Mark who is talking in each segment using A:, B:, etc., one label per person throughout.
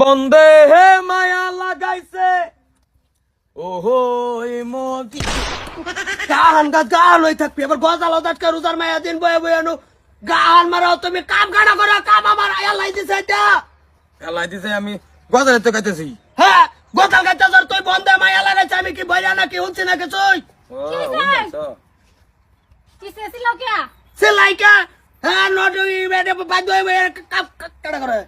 A: বন্দে হে মায়া লাগাইছে ওহো মতি গান গান হয়ে থাকবি এবার গজাল দাটকা রোজার মায়া দিন বয়ে বয়ে আনো গান মারাও তুমি কাম গাড়া করো কাম আমার আল্লাহ দিছে এটা আল্লাহ দিছে আমি গজাল তো গাইতেছি হ্যাঁ গজাল গাইতেছ তুই বন্দে মায়া লাগাইছে আমি কি বইরা নাকি হচ্ছে নাকি তুই
B: কিসে ছিল কি
A: সেলাইকা হ্যাঁ নটুই বেডে বাদ হয়ে কাম কাটা করে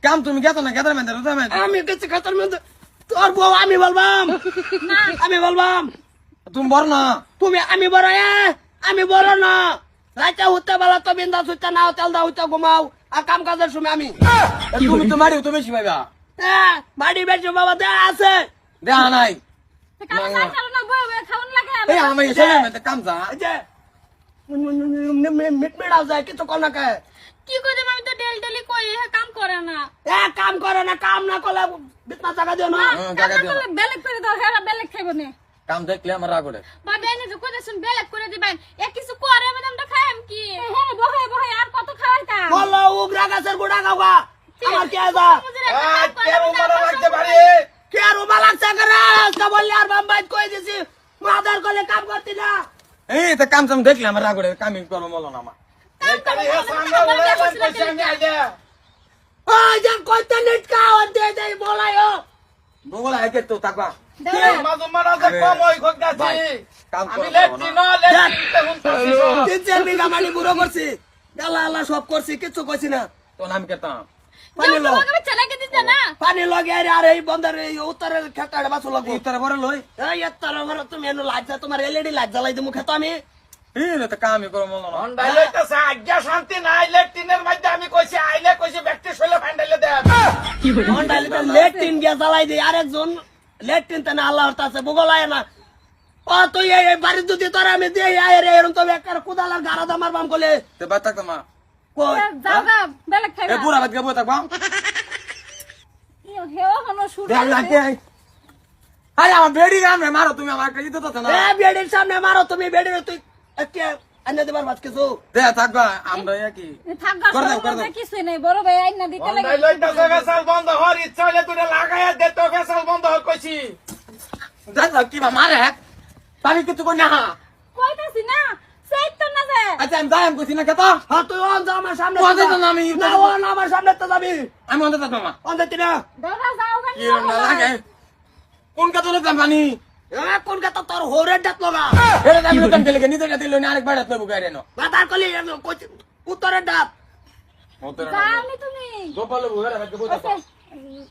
A: কাম তুমি গেছো না গেদার মেন্দে রোজা মেন্দে আমি গেছি খাতার মেন্দে তোর বউ আমি বলবাম আমি বলবাম তুমি বড় না তুমি আমি বড় আমি বড় না রাইতে হতে বেলা তো বিন্দা সুতা নাও তেল দাও হইতে ঘুমাও আর কাম কাজের সময় আমি তুমি তো মারি তুমি বেশি পাইবা হ্যাঁ মারি বেশি বাবা দেয়া আছে দেয়া নাই
B: কাম চালো না বই বই খাওন লাগে
A: এই আমি এসে মেতে কাম যা যে মিট মিটাও যায় কিছু কোন না কে
B: কি কইতে আমি তো ডেলি কই কাম করে না
A: কাম করে না কাম না করলে বিতনা জায়গা দিও না
B: জায়গা দিও না বেলেগ করে দাও হেরা বেলেগ খাইবো না
A: কাম দেখলে আমার রাগ ওঠে
B: বাবা এনে যে কইতে শুন বেলেগ করে দিবেন এ কিছু করে মানে আমরা খাইম কি হ্যাঁ বহে বহে আর কত খাওয়াইতা
A: বলো উগরা গাছের গোড়া গাওয়া আমার কে যা
B: কে রুমালা লাগতে পারে
A: কে রুমালা লাগতে করে আজকে বললি আর বাম্বাই কই দিছি মাদার কলে কাম করতি না এই তো কাম সাম দেখলে আমার রাগ ওঠে কামই করব বলো না আমার যা কইতে নিট কাও দে দে বলায়ো বলা একে তো তাকবা সব করছি কিছু কইছি না তো নাম কেতাম পানি লগে আর এই বন্ধের উত্তরের খেতাড়ে বাসু লাগবো উত্তরে বড় লই তুমি এনে লাজ তোমার এলইডি লাজ জ্বালাই দিমু খেতো আমি কামই করো মনে
C: আজ্ঞা শান্তি নাই লেট্রিনের মধ্যে আমি কইছি আইলে কইছি ব্যক্তি শৈলে ফাইন্ডাইলে দেন
A: লেট্রিন গিয়া জ্বালাই দিই আরেকজন লেট্রিন তে না আল্লাহর কাছে বগলায় না ও তুই এই বাড়ি যদি তোর আমি দেই আয় রে এরকম তো একটা কুদালার গাড়া দামার বাম কলে তে বাত থাকতো মা কই
B: যাওগা বেলেগ খাইবা
A: এ পুরা বাত গবো থাকবা
B: হেও হনো শুরু
A: দেখ লাগে আরে আমার বেডি গামে মারো তুমি আমার কাছে দিতে না এ বেডির সামনে মারো তুমি বেডি তুই একটা আইনা দিবার বাত কিছু দে থাকবা আমরা কি
B: থাকগা সব কিছু নাই বড় ভাই আইনা দিতে লাগে
C: অন্ডাই লইতা ফেসাল বন্ধ হর ইচ্ছা হলে তুই লাগায়া দে তো ফেসাল বন্ধ হর কইছি
A: দাদা কি মারে পানি কিছু কই না
B: কইতাছি না সেই তো না যে
A: আচ্ছা আমি যাই আমি কইছি না কেতা হ্যাঁ তুই অন যা আমার সামনে অন যা না আমি না অন আমার সামনে তো যাবি আমি অন যাবো মা অন যাতি না
B: দাদা যাওগা
A: কি না লাগে কোন কথা লগ জানি কোন কথা তোর হোরের ডাত লগা এরে আমি লোকান গেলে নিতে দিল না আরেক বাড়াত লবু গাইরে না বাতার কলি উত্তরের ডাত
B: জানি তুমি
A: গোপাল বুড়া রাখতে বলতা